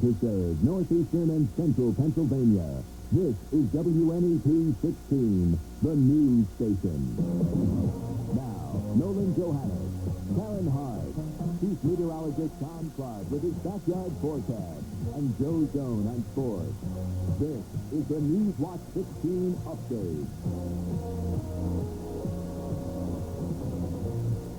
to serve northeastern and central Pennsylvania. This is WNEP 16, the news station. Now, Nolan, Johannes, Karen Harch, Chief Meteorologist Tom Clark with his backyard forecast, and Joe Zone on sports. This is the Newswatch 16 update.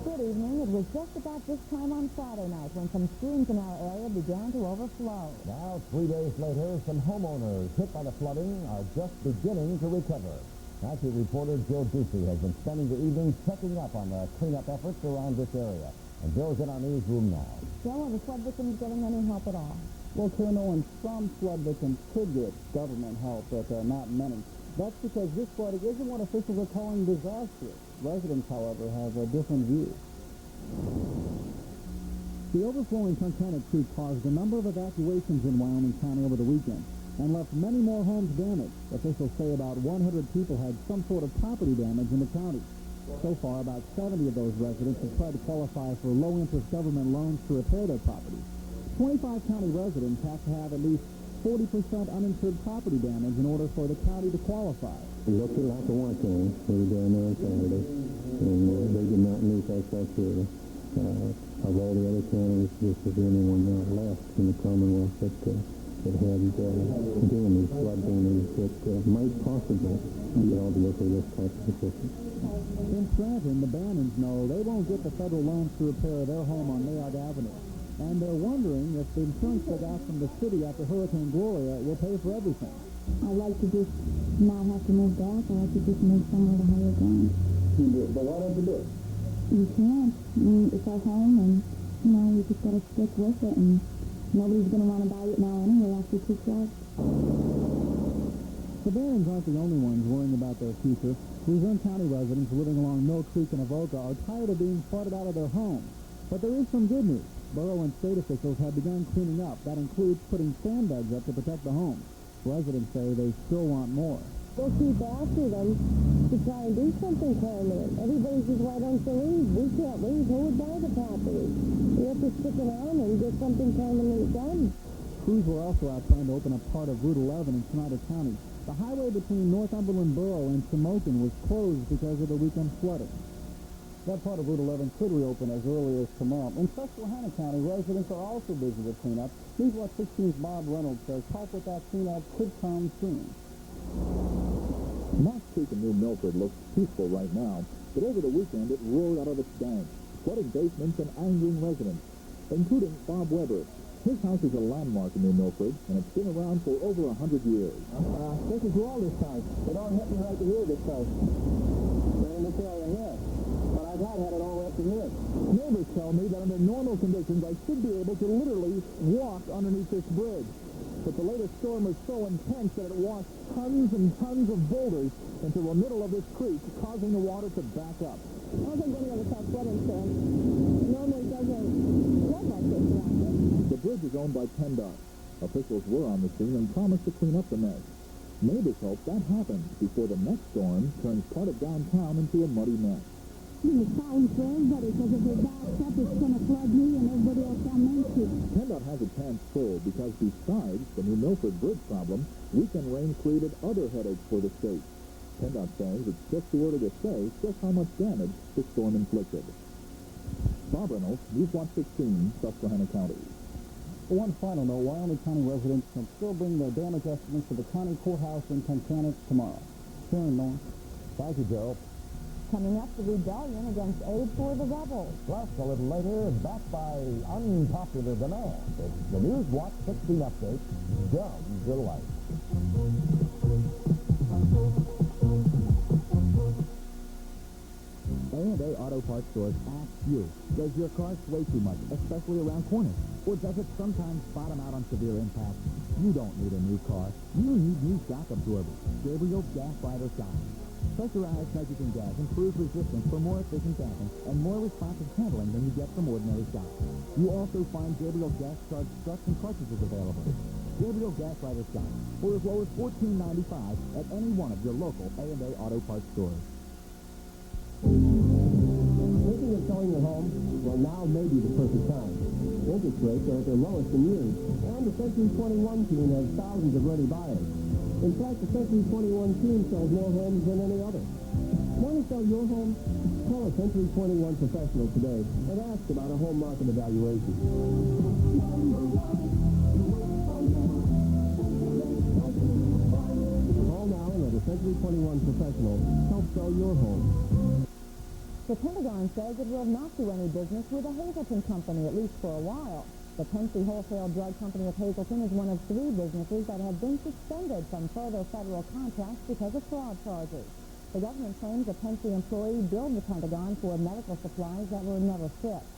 Good evening. It was just about this time on Friday night when some streams in our area began to overflow. Now, 3 days later, some homeowners hit by the flooding are just beginning to recover. National reporter Joe Ducey has been spending the evening checking up on the cleanup efforts around this area. And Joe's in our newsroom now. Joe, are the flood victims getting any help at all? Well, Nolan, some flood victims could get government help, but not many. That's because this flooding isn't what officials are calling disastrous. Residents, however, have a different view. The overflowing Tunkhannock Creek caused a number of evacuations in Wyoming County over the weekend and left many more homes damaged. Officials say about 100 people had some sort of property damage in the county. So far, about 70 of those residents have tried to qualify for low-interest government loans to repair their properties. 25 county residents have to have at least 40% uninsured property damage in order for the county to qualify. We looked at like the one county. We were down there on Saturday, and they did not meet that criteria. Of all the other counties, this is the only one now left in the Commonwealth that had damage, flood damage, that might possibly be eligible for this type of assistance. In Scranton, the Bannons know they won't get the federal loans to repair their home on Mayard Avenue. And they're wondering if the insurance they got from the city after Hurricane Gloria will pay for everything. I'd like to just not have to move back. I'd like to just move somewhere to higher ground. But why don't you do it? You can't. I mean, it's our home, and, you just got to stick with it, and nobody's going to want to buy it now anyway after 2 floods. The Barons aren't the only ones worrying about their future. Luzerne County residents living along Mill Creek in Avoca are tired of being flooded out of their homes. But there is some good news. Borough and state officials have begun cleaning up. That includes putting sandbags up to protect the homes. Residents say they still want more. We'll keep after them to try and do something permanent. Everybody says, why don't you leave? We can't leave. Who would buy the property? We have to stick around and get something permanent done. Crews were also out trying to open up part of Route 11 in Snyder County. The highway between Northumberland Borough and Shamokin was closed because of the weekend flooding. That part of Route 11 could reopen as early as tomorrow. In Susquehanna County, residents are also busy with cleanup. Newswatch 16's Bob Reynolds says help with that cleanup could come soon. Moss Creek in New Milford looks peaceful right now, but over the weekend it roared out of its banks, flooding basements and angering residents, including Bob Weber. His house is a landmark in New Milford, and it's been around for over 100 years. This is all this time. It all hit me right here this time. Right in this area here. But I've had it all up to here. Neighbors tell me that under normal conditions I should be able to literally walk underneath this bridge. But the latest storm was so intense that it washed tons and tons of boulders into the middle of this creek, causing the water to back up. I don't think any of us have flood insurance. It normally doesn't flood like this around here. The bridge is owned by PennDOT. Officials were on the scene and promised to clean up the mess. Neighbors hope that happens before the next storm turns part of downtown into a muddy mess. It's fine for everybody, because if it backs up, it's going to flood me and everybody else on Main Street. PennDOT has its hands full because besides the New Milford bridge problem, weekend rain created other headaches for the state. PennDOT says it's just too early to say just how much damage the storm inflicted. Bob Reynolds, Newswatch 16, Susquehanna County. For one final note, Wyoming County residents can still bring their damage estimates to the county courthouse in Tunkhannock tomorrow. Sharon, Nolan. Thank you, Joe. Coming up, the rebellion against aid for the rebels. Plus, a little later, backed by unpopular demand, it's the Newswatch 16 update, Dumb Delight. A&A Auto Parts stores ask you, does your car sway too much, especially around corners? Or does it sometimes bottom out on severe impact? You don't need a new car. You need new shock absorbers. Gabriel Gas Rider shocks. Pressurized nitrogen gas improves resistance for more efficient damping and more responsive handling than you get from ordinary shocks. You also find Gabriel Gas Charged struts and cartridges available. Gabriel Gas Rider shocks for as low as $14.95 at any one of your local A&A Auto Parts stores. Thinking of selling your home? Well, now may be the perfect time. Interest rates are at their lowest in years, and the Century 21 team has thousands of ready buyers. In fact, the Century 21 team sells more homes than any other. Want to sell your home? Call a Century 21 professional today and ask about a home market evaluation. Call now and let a Century 21 professional help sell your home. The Pentagon says it will not do any business with the Hazleton Company, at least for a while. The Pensy Wholesale Drug Company of Hazleton is one of 3 businesses that have been suspended from further federal contracts because of fraud charges. The government claims a Pensy employee billed the Pentagon for medical supplies that were never shipped.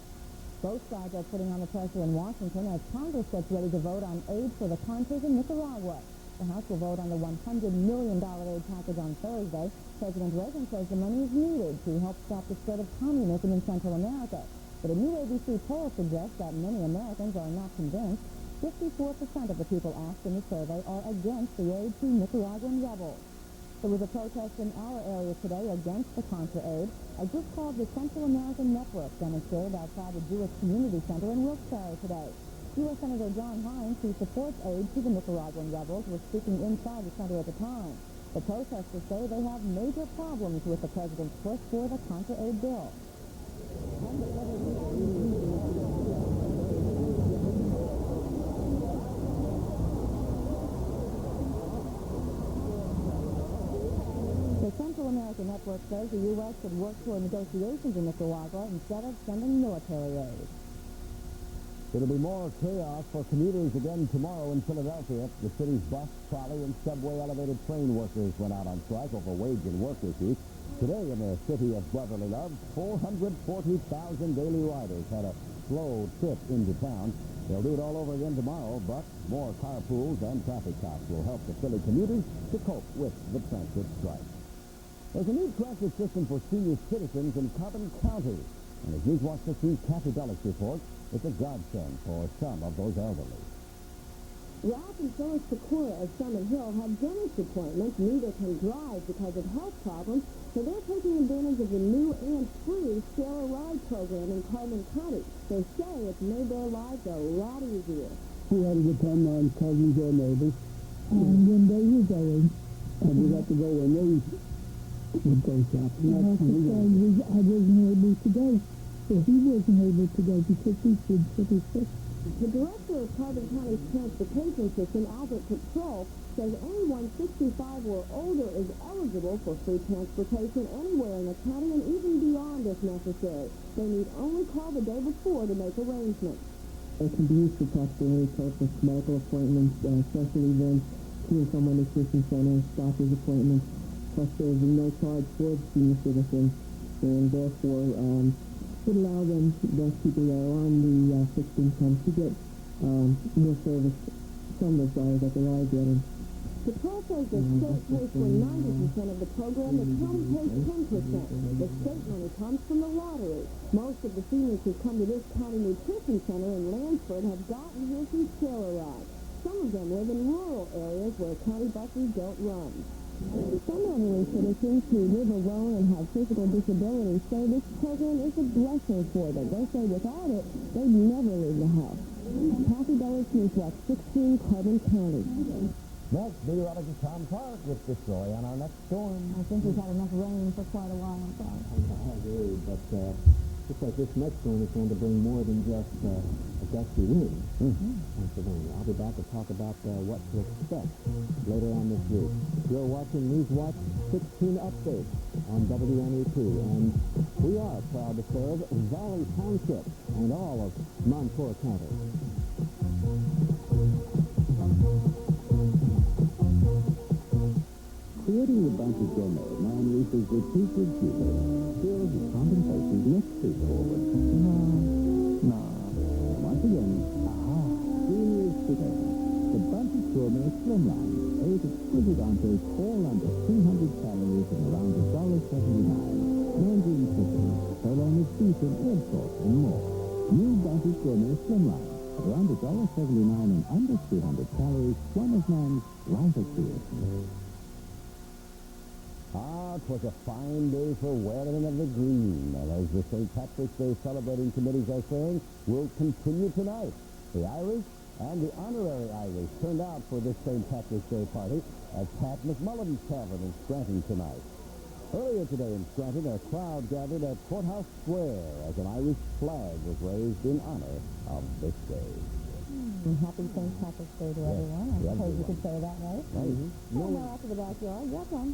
Both sides are putting on the pressure in Washington as Congress gets ready to vote on aid for the Contras in Nicaragua. The House will vote on the $100 million aid package on Thursday. President Reagan says the money is needed to help stop the spread of communism in Central America. But a new ABC poll suggests that many Americans are not convinced. 54% of the people asked in the survey are against the aid to Nicaraguan rebels. There was a protest in our area today against the Contra aid. A group called the Central American Network demonstrated outside the Jewish Community Center in Wilkes-Barre today. U.S. Senator John Hines, who supports aid to the Nicaraguan rebels, was speaking inside the center at the time. The protesters say they have major problems with the president's push for the Contra aid bill. The Central American Network says the U.S. should work toward negotiations in Nicaragua instead of sending military aid. It'll be more chaos for commuters again tomorrow in Philadelphia. The city's bus, trolley, and subway elevated train workers went out on strike over wage and work issues. Today in the city of brotherly love, 440,000 daily riders had a slow trip into town. They'll do it all over again tomorrow, but more carpools and traffic cops will help the Philly commuters to cope with the transit strike. There's a new transit system for senior citizens in Carbon County. And as Newswatch 15's Kathy Bellick reports, it's a godsend for some of those elderly. Ralph and Phyllis Pecora of Summit Hill have dentist appointments. Neither can drive because of health problems, so they're taking advantage of the new and free Share a Ride program in Carbon County. They say it's made their lives a lot easier. We had to depend on cousins or neighbors. And when they were going, and we had to go when they would go shopping. I wasn't able to go. So he wasn't able to go because he should be sick. The director of Carbon County's transportation system, Albert Patrol, says anyone 65 or older is eligible for free transportation anywhere in the county and even beyond if necessary. They need only call the day before to make arrangements. It can be used for practically any purpose, medical appointments, special events, care from a nutrition center, doctor's appointments. Plus there's no charge for senior citizens, and therefore would allow them, those people that are on the fixed income, to get more service from those dollars that they are getting. The poll says the state pays for 90% of the program, the county pays 10%. The state money comes from the lottery. Most of the seniors who come to this county nutrition center in Lansford have gotten here through Share a Ride. Some of them live in rural areas where county buses don't run. Some elderly citizens who live alone and have physical disabilities say this program is a blessing for them. They say without it, they'd never leave the house. Kathy Bellick, Newswatch 16, Carbon County. Next, meteorologist Tom Clark with this story on our next storm. I think we've had enough rain for quite a while. But looks like this next storm is going to bring more than just a gusty wind. I'll be back to talk about what to expect later on this week. You're watching Newswatch 16 Update on WNEP, and we are proud to serve Valley Township and all of Montour County. Creating the bunch of gourmet now unleashes the secret juice. Feels compensation looks straightforward. No. Once again, Senior's Chicken. The bunch of gourmet slimline. 8 exquisite entrees, all under 300 calories and around $1.79. Mandarin chicken, sirloin with beef and egg sauce and more. New bunch of gourmet slimline. At around $1.79 and under 300 calories, one of man's life experiences. It was a fine day for wearing of the green, and as the St. Patrick's Day celebrating committees are saying, will continue tonight. The Irish and the honorary Irish turned out for this St. Patrick's Day party at Pat McMullen's Tavern in Scranton tonight. Earlier today in Scranton, a crowd gathered at Courthouse Square as an Irish flag was raised in honor of this day. Happy St. Patrick's Day to everyone. I suppose you could say that, right? Somewhere out to the backyard. Yes, Tom.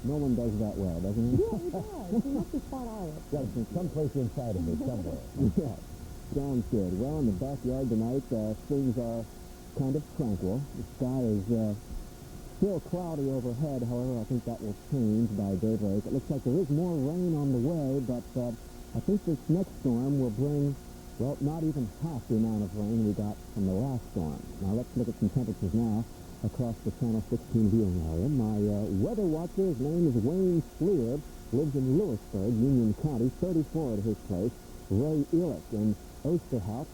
Nolan does that well, doesn't he? Yeah, he does. He must be part Irish. Got to be someplace inside of me somewhere. Yeah. Sounds good. Well, in the backyard tonight, things are kind of tranquil. The sky is still cloudy overhead. However, I think that will change by daybreak. It looks like there is more rain on the way, but I think this next storm will bring, well, not even half the amount of rain we got from the last storm. Now, let's look at some temperatures now across the Channel 16 viewing area. My weather watcher, his name is Wayne Sleer, lives in Lewisburg, Union County, 34 at his place. Ray Ehrlich in Osterhout,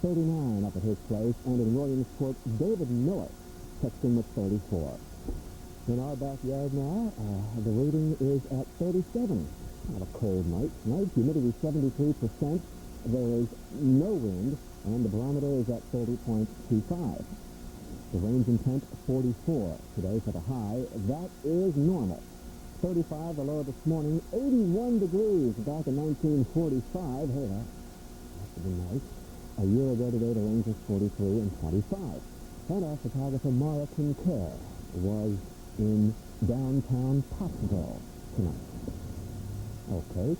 39 up at his place. And in Williamsport, David Miller checks in with 34. In our backyard now, the reading is at 37. Not a cold night. Tonight, humidity 73%. There is no wind, and the barometer is at 30.25. The rain's intent 44 today for the high. That is normal. 35 the low this morning. 81 degrees back in 1945. Hey, that must have been nice. A year ago today, the range was 43 and 25. And our photographer Mara Kincaid was in downtown Pottsville tonight. Okay.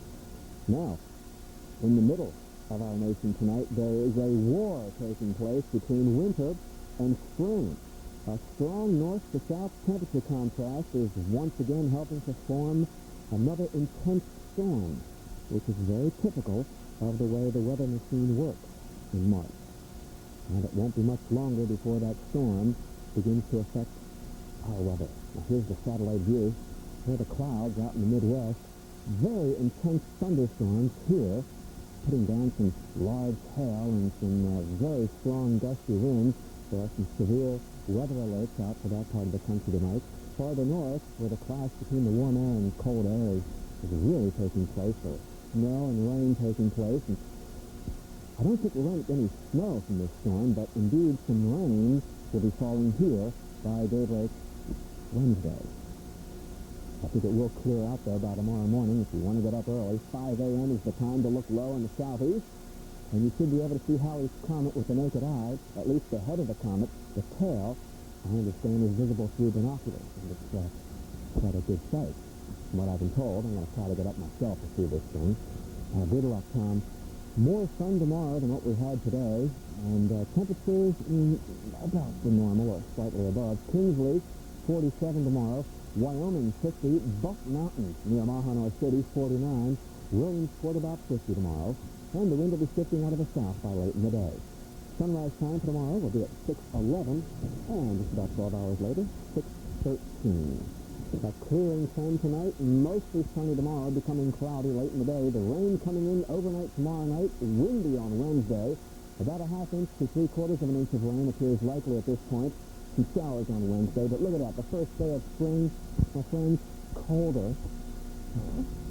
Now, in the middle of our nation tonight, there is a war taking place between winter and spring. A strong north-to-south temperature contrast is once again helping to form another intense storm, which is very typical of the way the weather machine works in March. And it won't be much longer before that storm begins to affect our weather. Now, here's the satellite view. Here are the clouds out in the Midwest. Very intense thunderstorms here, putting down some large hail and some very strong gusty winds. There are some severe weather alerts out for that part of the country tonight. Farther north, where the clash between the warm air and cold air is really taking place, or snow and rain taking place. And I don't think we're going to get any snow from this storm, but indeed some rain will be falling here by daybreak Wednesday. I think it will clear out there by tomorrow morning. If you want to get up early, 5 a.m. is the time to look low in the southeast. And you should be able to see Halley's Comet with the naked eye, at least the head of the comet. The tail, I understand, is visible through binoculars. And it's quite a good sight. From what I've been told, I'm going to try to get up myself to see this thing. Good luck, Tom. More sun tomorrow than what we had today, and temperatures about the normal or slightly above. Kingsley, 47 tomorrow. Wyoming, 50. Buck Mountain near Mahanoy City, 49. Williamsport, about 50 tomorrow. And the wind will be shifting out of the south by late in the day. Sunrise time for tomorrow will be at 6:11, and just about 12 hours later, 6:13. A clearing sun tonight, mostly sunny tomorrow, becoming cloudy late in the day. The rain coming in overnight tomorrow night, windy on Wednesday. About a half inch to 3/4 of an inch of rain appears likely at this point. Some showers on Wednesday, but look at that. The first day of spring, my friends, colder.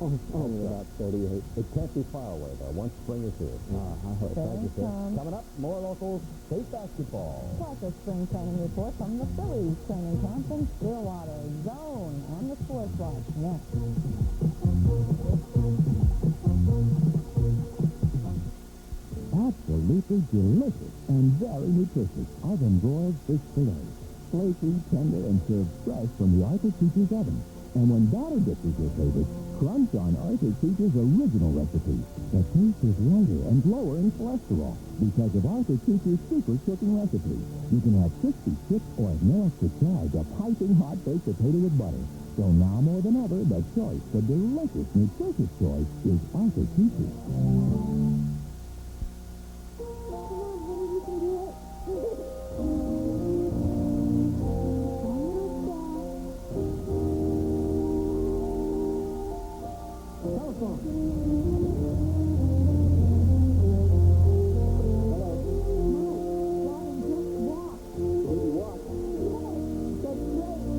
Only about 38. It can't be far away, though, once spring is here. I hope. Thank you, sir. Coming up, more local state basketball. Plus a spring training report from the Phillies training camp in Stillwater. Zone on the Sports Watch next. Absolutely delicious and very nutritious oven-broiled fish fillet. Flaky, tender, and served fresh from the Arthur Teacher's oven. And when batter dips is your favorite, crunch on Arthur Teacher's original recipe. The taste is lighter and lower in cholesterol because of Arthur Teacher's super cooking recipe. You can have crispy, chips, or at no extra charge, a piping hot baked potato with butter. So now more than ever, the choice, the delicious, nutritious choice, is Arthur Teacher's.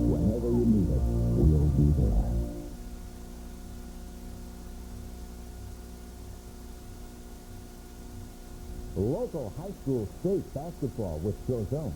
Whenever you need us, we'll be there. local high school state basketball, which goes on.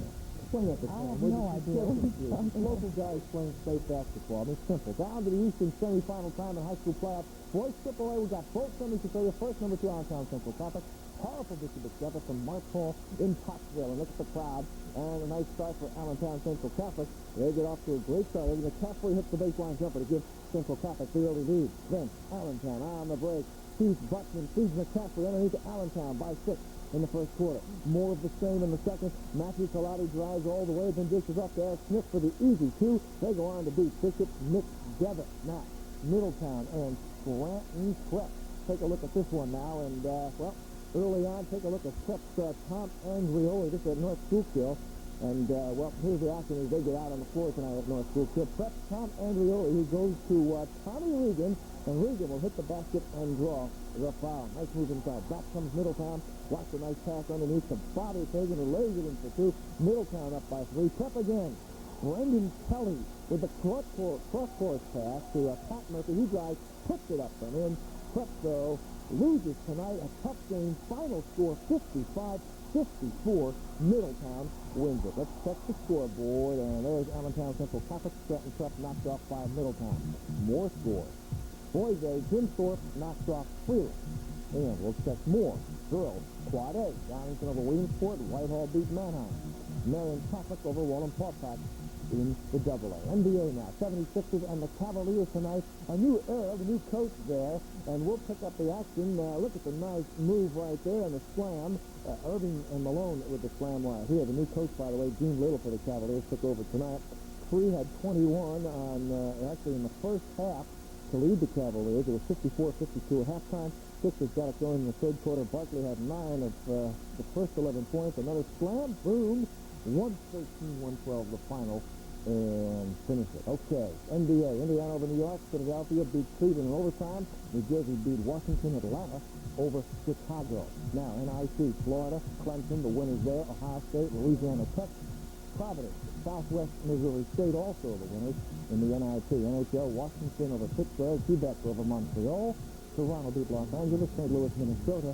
I have no idea what you're talking about. Local guys playing state basketball. I mean, it's simple. Down to the Eastern semifinal time in high school playoffs. Boys AAA, we got both semis to play. First, number 2, Allentown Central Catholic. Powerful district together from Mark Hall in Pottsville. And look at the crowd. And a nice start for Allentown Central Catholic. They get off to a great start. Even McCaffrey hits the baseline jumper to give Central Catholic the early lead. Then Allentown on the break. Steve Buckman feeds McCaffrey underneath to Allentown by 6 in the first quarter. More of the same in the second. Matthew Colati drives all the way, then dishes up to Eric Smith for the easy 2. They go on to beat Bishop, Nick, Devitt, Matt, Middletown, and Scranton Prep. Take a look at this one now, and, early on, take a look at Prep's Tom Andrioli. This is at North Schuylkill. And, here's the action as they get out on the floor tonight at North Schuylkill. Prep's Tom Andrioli, who goes to Tommy Regan, and Regan will hit the basket and draw the foul. Nice move inside. Back comes Middletown. Watch a nice pass underneath to Bobby Fagan, who lays it in for 2. Middletown up by 3. Prep again. Brendan Kelly with the cross-course pass to Pat Murphy. He drives, puts it up and in. Prep, though, loses tonight. A tough game. Final score 55-54. Middletown wins it. Let's check the scoreboard. And there's Allentown Central Catholic. Scranton Prep knocked off by Middletown. More scores. Boys A, Jim Thorpe knocked off Freeland. And we'll check more. Girls, Quad A, Darlington over Williamsport, Whitehall beat Manheim. Marion Catholic over Wallen Pawpack in the AA. NBA now, 76ers and the Cavaliers tonight. A new era, the new coach there, and we'll pick up the action. Look at the nice move right there and the slam. Irving and Malone with the slam right here. The new coach, by the way, Gene Little for the Cavaliers, took over tonight. Cree had 21 on, actually in the first half to lead the Cavaliers. It was 54-52 at halftime. Sixers got it going in the third quarter. Barkley had 9 of the first 11 points. Another slam, boom, 113-112 the final, and finish it. Okay, NBA, Indiana over New York. Philadelphia beat Cleveland in overtime. New Jersey beat Washington. Atlanta over Chicago. Now, NIC, Florida, Clemson, the winners there. Ohio State, Louisiana Tech, Providence, Southwest Missouri State, also the winners in the NIT. NHL, Washington over Pittsburgh, Quebec over Montreal. Toronto beat Los Angeles, St. Louis, Minnesota,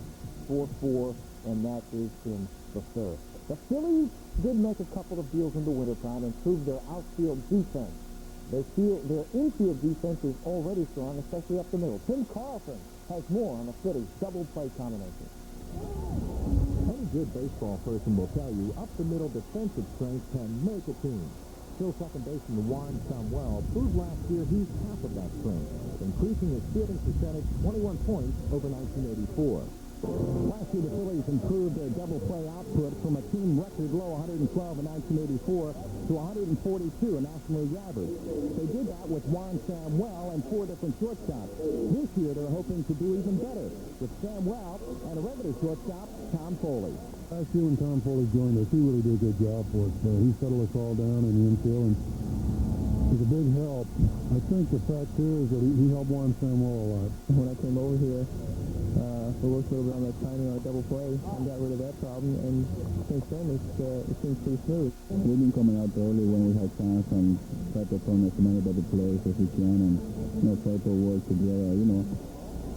4-4, and that is in the third. The Phillies did make a couple of deals in the wintertime and improved their outfield defense. They feel their infield defense is already strong, especially up the middle. Tim Carlson has more on the Phillies' double play combination. Any good baseball person will tell you up-the-middle defensive strength can make a team. Still second baseman Juan Samuel proved last year he's half of that strength, increasing his fielding percentage 21 points over 1984. Last year, the Phillies improved their double play output from a team record low 112 in 1984 to 142, a National League average. They did that with Juan Samuel and 4 different shortstops. This year, they're hoping to do even better with Samuel and a regular shortstop, Tom Foley. Last year when Tom Foley joined us, he really did a good job for us. He settled us all down in the infield and was a big help. I think the fact here is that he helped Juan Samuel a lot. When I came over here, we worked a little bit on that timing on double play and got rid of that problem, and since then it seems pretty smooth. We've been coming out early when we had chance and try to turn as many better plays as we can and try to work together,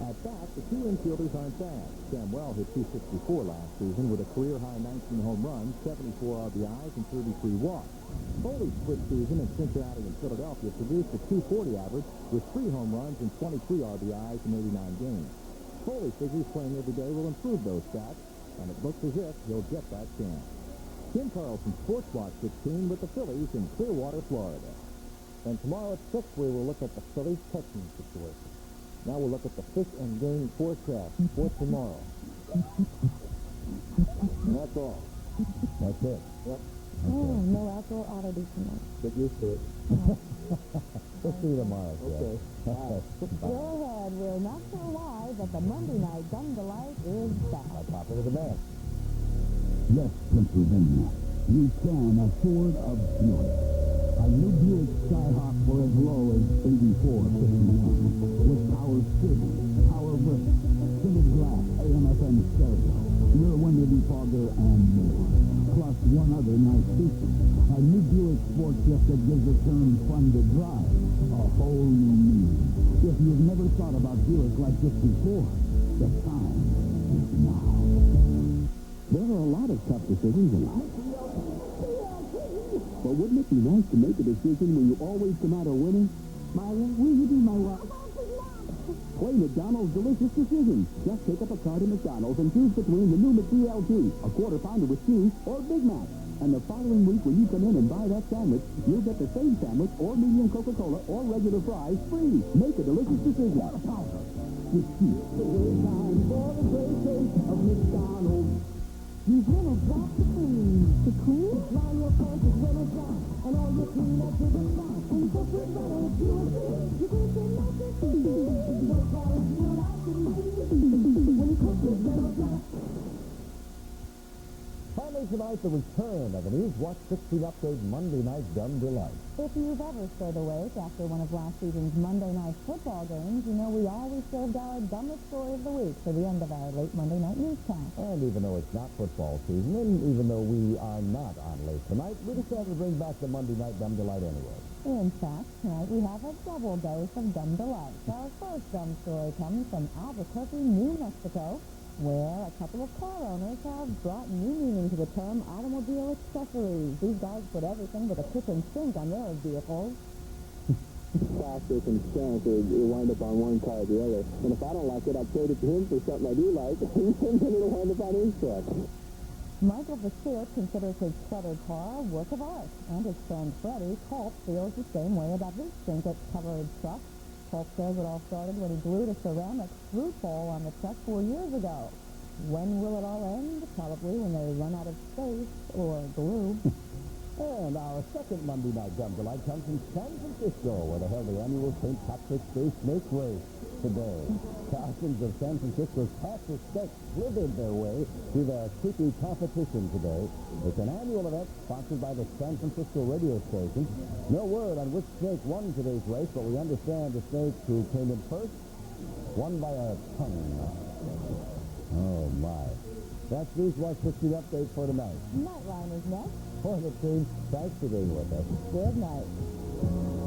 At bat, the two infielders aren't bad. Samuel hit .264 last season with a career-high 19 home runs, 74 RBIs, and 33 walks. Foley's split season in Cincinnati and Philadelphia produced a .240 average with 3 home runs and 23 RBIs in 89 games. Foley figures playing every day will improve those stats, and it looks as if he'll get that chance. Jim Carlson, Sports Watch 16 with the Phillies in Clearwater, Florida. And tomorrow at 6, we will look at the Phillies catching situation. Now we'll look at the fish and game forecast for tomorrow. And that's all. That's it. Yep. Oh, no outdoor oddity tonight. Get used to it. We'll see you tomorrow, Joe. Okay. Go ahead. We're not sure why, but the Monday night gun delight is back. Top of the demand. Yes, Pennsylvania. You can afford a Buick. A new Buick Skyhawk for as low as $84.51. With power steering, power brakes, tinted glass, AM/FM stereo, rear window defogger, and more. Plus one other nice feature. A new Buick Sport Shift that gives the term fun to drive a whole new meaning. If you've never thought about Buick like this before, the time is now. make tough decisions in life. But wouldn't it be nice to make a decision where you always come out a winner? Myron, will you do my work? Play McDonald's Delicious Decisions. Just pick up a card at McDonald's and choose between the new McDLT, a quarter pounder with cheese, or Big Mac. And the following week when you come in and buy that sandwich, you'll get the same sandwich or medium Coca-Cola or regular fries free. Make a delicious decision. With cheese. The great time for the great taste of McDonald's. You've never dropped the cream. The cream? Now your pants is when it's done. And all your peanuts to the spot. And just with butter, if you agree, you can say nothing to me. No problem, you like to me. When you cook with never drop. Finally tonight, the return of the Newswatch 16 Update Monday Night Dumb Delight. If you've ever stayed awake after one of last season's Monday night football games, you know we always saved our dumbest story of the week for the end of our late Monday night newscast. And even though it's not football season, and even though we are not on late tonight, we decided to bring back the Monday Night Dumb Delight anyway. In fact, tonight we have a double dose of dumb delight. Our first dumb story comes from Albuquerque, New Mexico, where a couple of car owners have brought new meaning to the term automobile accessories. These guys put everything but a kitchen sink on their vehicles. Plastic and stank, it wind up on one car or the other. And if I don't like it, I trade it to him for something I do like, and then it'll wind up on his truck. Michael Bashir considers his cluttered car a work of art, and his friend Freddie Culp feels the same way about his sink-it-covered truck. Culp says it all started when he glued a ceramic screw hole on the truck 4 years ago. When will it all end? Probably when they run out of space or glue. And our second Monday Night Dumb Delight comes from San Francisco, where they held the annual St. Patrick's Day Snake Race today. Thousands of San Francisco's fastest snakes slithered their way through the creepy competition today. It's an annual event sponsored by the San Francisco radio station. No word on which snake won today's race, but we understand the snake who came in first won by a ton. Oh, my. That's Newswatch 16 Update for tonight. Nightline is next. For the team, thanks for being with us. Good night.